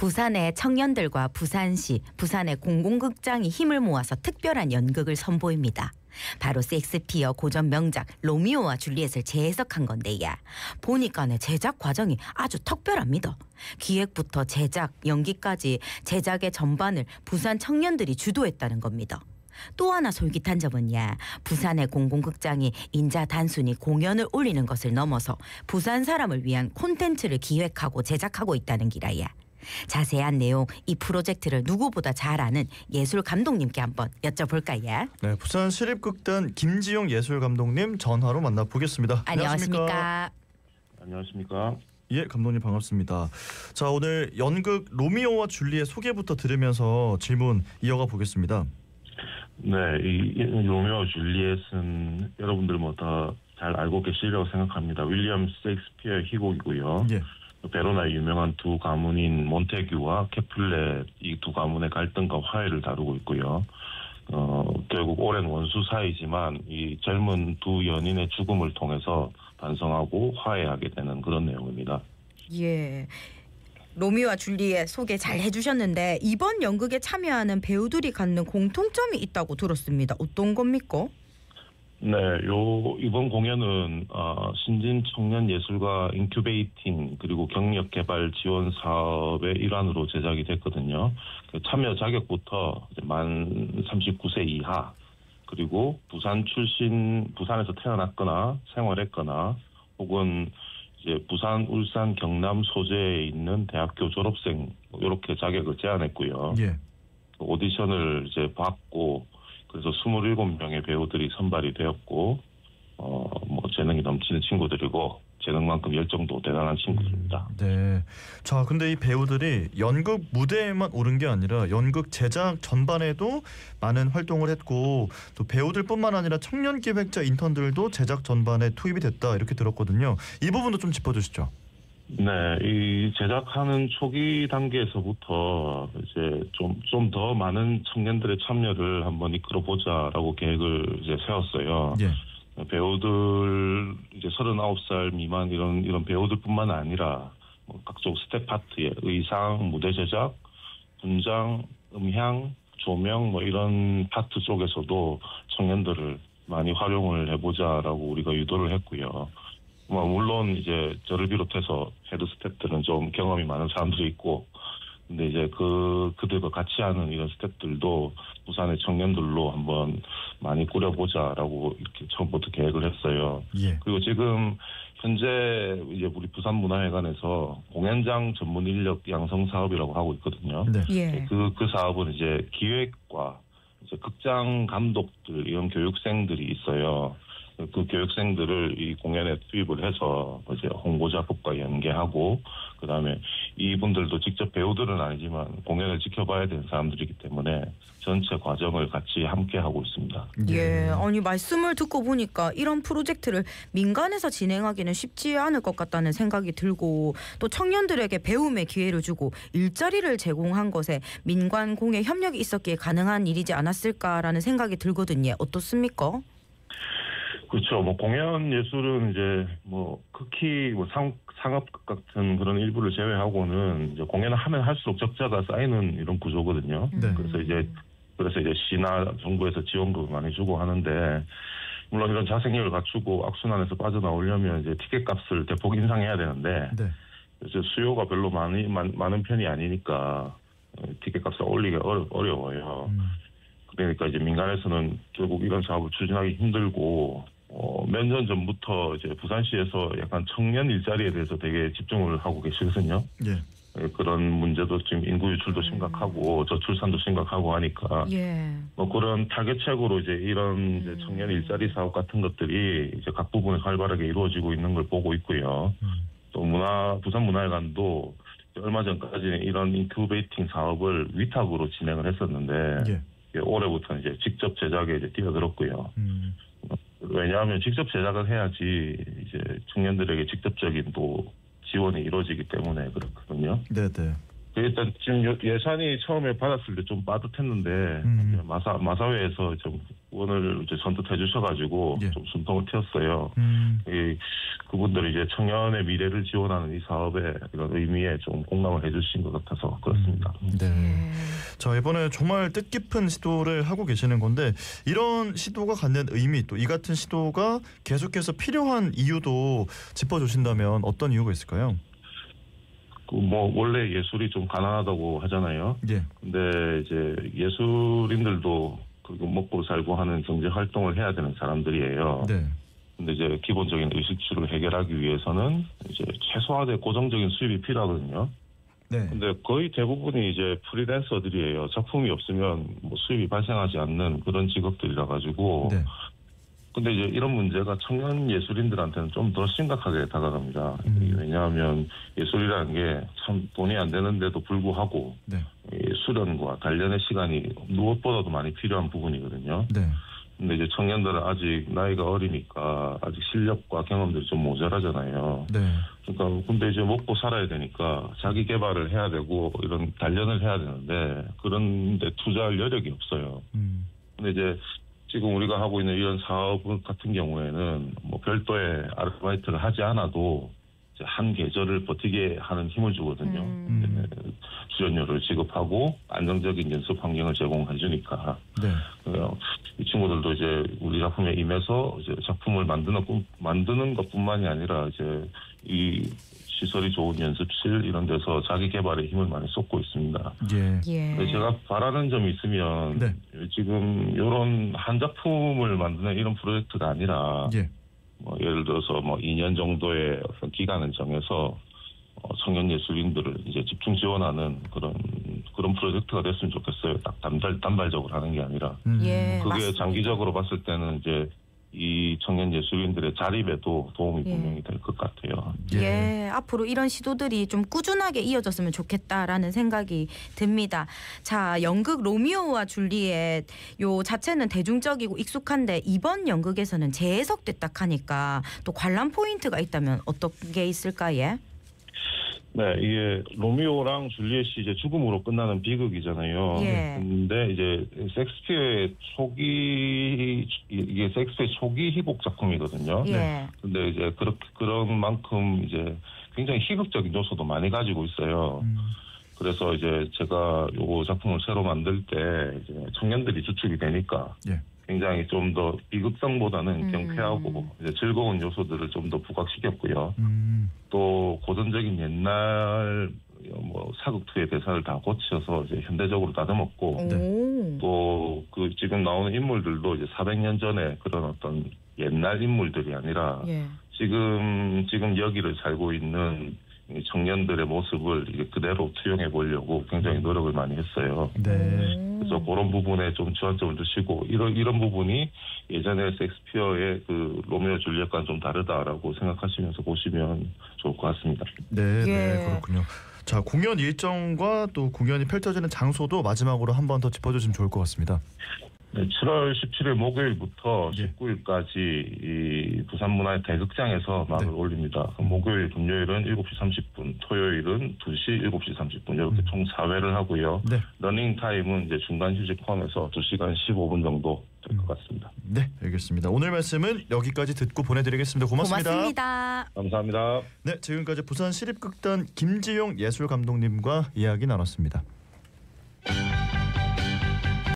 부산의 청년들과 부산시, 부산의 공공극장이 힘을 모아서 특별한 연극을 선보입니다. 바로 셰익스피어 고전 명작 로미오와 줄리엣을 재해석한 건데야. 보니까는 제작 과정이 아주 특별합니다. 기획부터 제작, 연기까지 제작의 전반을 부산 청년들이 주도했다는 겁니다. 또 하나 솔깃한 점은야, 부산의 공공극장이 인자 단순히 공연을 올리는 것을 넘어서 부산 사람을 위한 콘텐츠를 기획하고 제작하고 있다는 기라야. 자세한 내용, 이 프로젝트를 누구보다 잘 아는 예술 감독님께 한번 여쭤볼까요? 네, 부산 시립극단 김지용 예술 감독님 전화로 만나보겠습니다. 안녕하십니까? 안녕하십니까? 예, 감독님 반갑습니다. 자, 오늘 연극 로미오와 줄리엣 소개부터 들으면서 질문 이어가 보겠습니다. 네, 이 로미오와 줄리엣은 여러분들 뭐 다 잘 알고 계시리라고 생각합니다. 윌리엄 셰익스피어의 희곡이고요. 예. 베로나의 유명한 두 가문인 몬테규와 캐플렛, 이 두 가문의 갈등과 화해를 다루고 있고요. 결국 오랜 원수 사이지만 이 젊은 두 연인의 죽음을 통해서 반성하고 화해하게 되는 그런 내용입니다. 예. 로미오와 줄리엣 소개 잘 해주셨는데 이번 연극에 참여하는 배우들이 갖는 공통점이 있다고 들었습니다. 어떤 겁니까? 네, 이번 공연은 신진 청년 예술가 인큐베이팅 그리고 경력 개발 지원 사업의 일환으로 제작이 됐거든요. 참여 자격부터 만 39세 이하, 그리고 부산에서 태어났거나 생활했거나 혹은 이제 부산, 울산, 경남 소재에 있는 대학교 졸업생 이렇게 자격을 제한했고요. 예. 오디션을 이제 받고 그래서 27명의 배우들이 선발이 되었고 뭐 재능이 넘치는 친구들이고 재능만큼 열정도 대단한 친구들입니다. 네. 자, 근데 이 배우들이 연극 무대에만 오른 게 아니라 연극 제작 전반에도 많은 활동을 했고 또 배우들뿐만 아니라 청년 기획자 인턴들도 제작 전반에 투입이 됐다 이렇게 들었거든요. 이 부분도 좀 짚어주시죠. 네, 이 제작하는 초기 단계에서부터 이제 좀 더 많은 청년들의 참여를 한번 이끌어보자라고 계획을 이제 세웠어요. 예. 배우들 이제 39살 미만 이런 배우들뿐만 아니라 뭐 각종 스텝 파트의 의상, 무대 제작, 분장, 음향, 조명 뭐 이런 파트 쪽에서도 청년들을 많이 활용을 해보자라고 우리가 유도를 했고요. 뭐 물론 이제 저를 비롯해서 헤드 스태프들은 좀 경험이 많은 사람들이 있고, 근데 이제 그들과 같이 하는 이런 스태프들도 부산의 청년들로 한번 많이 꾸려보자라고 이렇게 처음부터 계획을 했어요. 예. 그리고 지금 현재 이제 우리 부산문화회관에서 공연장 전문 인력 양성 사업이라고 하고 있거든요. 네. 예. 그 사업은 이제 기획과 이제 극장 감독들 이런 교육생들이 있어요. 그 교육생들을 이 공연에 투입을 해서 이제 홍보 작업과 연계하고, 그다음에 이분들도 직접 배우들은 아니지만 공연을 지켜봐야 되는 사람들이기 때문에 전체 과정을 같이 함께 하고 있습니다. 예, 아니 말씀을 듣고 보니까 이런 프로젝트를 민간에서 진행하기는 쉽지 않을 것 같다는 생각이 들고, 또 청년들에게 배움의 기회를 주고 일자리를 제공한 것에 민관 공예 협력이 있었기에 가능한 일이지 않았을까라는 생각이 들거든요. 어떻습니까? 그렇죠. 뭐 공연 예술은 이제 뭐 극히 뭐 상업 같은 그런 일부를 제외하고는 이제 공연을 하면 할수록 적자가 쌓이는 이런 구조거든요. 네. 그래서 이제 시나 정부에서 지원금을 많이 주고 하는데, 물론 이런 자생력을 갖추고 악순환에서 빠져나오려면 이제 티켓 값을 대폭 인상해야 되는데, 네. 이제 수요가 별로 많은 편이 아니니까 티켓 값을 올리기 어려워요. 그러니까 이제 민간에서는 결국 이런 사업을 추진하기 힘들고, 몇 년 전부터 이제 부산시에서 약간 청년 일자리에 대해서 되게 집중을 하고 계시거든요. 예. 그런 문제도 지금 인구 유출도 심각하고 저출산도 심각하고 하니까 예. 뭐 그런 타겟책으로 이제 이런 이제 청년 일자리 사업 같은 것들이 이제 각 부분에 활발하게 이루어지고 있는 걸 보고 있고요. 또 부산 문화회관도 얼마 전까지는 이런 인큐베이팅 사업을 위탁으로 진행을 했었는데, 예. 올해부터는 이제 직접 제작에 이제 뛰어들었고요. 왜냐하면 직접 제작을 해야지 이제 청년들에게 직접적인 또 지원이 이루어지기 때문에 그렇거든요. 네네. 일단 지금 예산이 처음에 받았을 때 좀 빠듯했는데 마사회에서 좀 후원을 이제 선뜻해 주셔가지고 예. 좀 숨통을 트였어요. 그분들이 이제 청년의 미래를 지원하는 이 사업에 이런 의미에 좀 공감을 해주신 것 같아서 그렇습니다. 네. 자, 이번에 정말 뜻깊은 시도를 하고 계시는 건데 이런 시도가 갖는 의미 또 이 같은 시도가 계속해서 필요한 이유도 짚어주신다면 어떤 이유가 있을까요? 뭐 원래 예술이 좀 가난하다고 하잖아요. 예. 근데 이제 예술인들도 그 먹고 살고 하는 경제 활동을 해야 되는 사람들이에요. 네. 근데 이제 기본적인 의식주를 해결하기 위해서는 이제 최소화된 고정적인 수입이 필요하거든요. 네. 근데 거의 대부분이 이제 프리랜서들이에요. 작품이 없으면 뭐 수입이 발생하지 않는 그런 직업들이라 가지고. 네. 근데 이제 이런 문제가 청년 예술인들한테는 좀 더 심각하게 다가갑니다. 왜냐하면 예술이라는 게 참 돈이 안 되는데도 불구하고 네. 이 수련과 단련의 시간이 무엇보다도 많이 필요한 부분이거든요. 네. 근데 이제 청년들은 아직 나이가 어리니까 아직 실력과 경험들이 좀 모자라잖아요. 네. 그러니까 근데 이제 먹고 살아야 되니까 자기 개발을 해야 되고 이런 단련을 해야 되는데 그런데 투자할 여력이 없어요. 근데 이제 지금 우리가 하고 있는 이런 사업 같은 경우에는 뭐 별도의 아르바이트를 하지 않아도 이제 한 계절을 버티게 하는 힘을 주거든요. 출연료를 지급하고 안정적인 연습 환경을 제공해 주니까. 네. 이 친구들도 이제 우리 작품에 임해서 이제 작품을 만드는 것뿐만이 아니라 이제 이 시설이 좋은 연습실 이런 데서 자기 개발에 힘을 많이 쏟고 있습니다. 예. 제가 바라는 점이 있으면 네. 지금 이런 한 작품을 만드는 이런 프로젝트가 아니라 예. 뭐 예를 들어서 뭐 2년 정도의 어떤 기간을 정해서 청년 예술인들을 이제 집중 지원하는 그런 프로젝트가 됐으면 좋겠어요. 딱 단발적으로 하는 게 아니라. 예. 그게 맞습니다. 장기적으로 봤을 때는 이제 이 청년 예술인들의 자립에도 도움이 분명히 될 것 같아요. 예, 앞으로 이런 시도들이 좀 꾸준하게 이어졌으면 좋겠다라는 생각이 듭니다. 자, 연극 로미오와 줄리엣 요 자체는 대중적이고 익숙한데 이번 연극에서는 재해석됐다 하니까 또 관람 포인트가 있다면 어떤 게 있을까요? 네, 이게 로미오랑 줄리엣이 이제 죽음으로 끝나는 비극이잖아요. 예. 근데 이제 셰익스피어의 이게 셰익스피어의 초기 희곡 작품이거든요. 예. 근데 이제 그런 만큼 이제 굉장히 희극적인 요소도 많이 가지고 있어요. 그래서 이제 제가 요 작품을 새로 만들 때 이제 청년들이 주축이 되니까 예. 굉장히 좀 더 비극성보다는 경쾌하고 이제 즐거운 요소들을 좀 더 부각시켰고요. 또 고전적인 옛날 뭐 사극투의 대사를 다 고쳐서 이제 현대적으로 다듬었고 또 그 지금 나오는 인물들도 이제 400년 전에 그런 어떤 옛날 인물들이 아니라 예. 지금 여기를 살고 있는 청년들의 모습을 이게 그대로 투영해 보려고 굉장히 노력을 많이 했어요. 네. 그래서 그런 부분에 좀 주안점을 두시고 이런 부분이 예전에 셰익스피어의 그 로미오 줄리엣과는 좀 다르다라고 생각하시면서 보시면 좋을 것 같습니다. 네, 예. 네, 그렇군요. 자, 공연 일정과 또 공연이 펼쳐지는 장소도 마지막으로 한 번 더 짚어주시면 좋을 것 같습니다. 네, 7월 17일 목요일부터 예. 19일까지 이 부산문화의 대극장에서 막을 네. 올립니다. 목요일, 금요일은 7시 30분, 토요일은 2시, 7시 30분 이렇게 총 4회를 하고요. 네. 러닝 타임은 이제 중간 휴식 포함해서 2시간 15분 정도 될 것 같습니다. 네, 알겠습니다. 오늘 말씀은 여기까지 듣고 보내드리겠습니다. 고맙습니다. 고맙습니다. 감사합니다. 네, 지금까지 부산시립극단 김지용 예술감독님과 이야기 나눴습니다.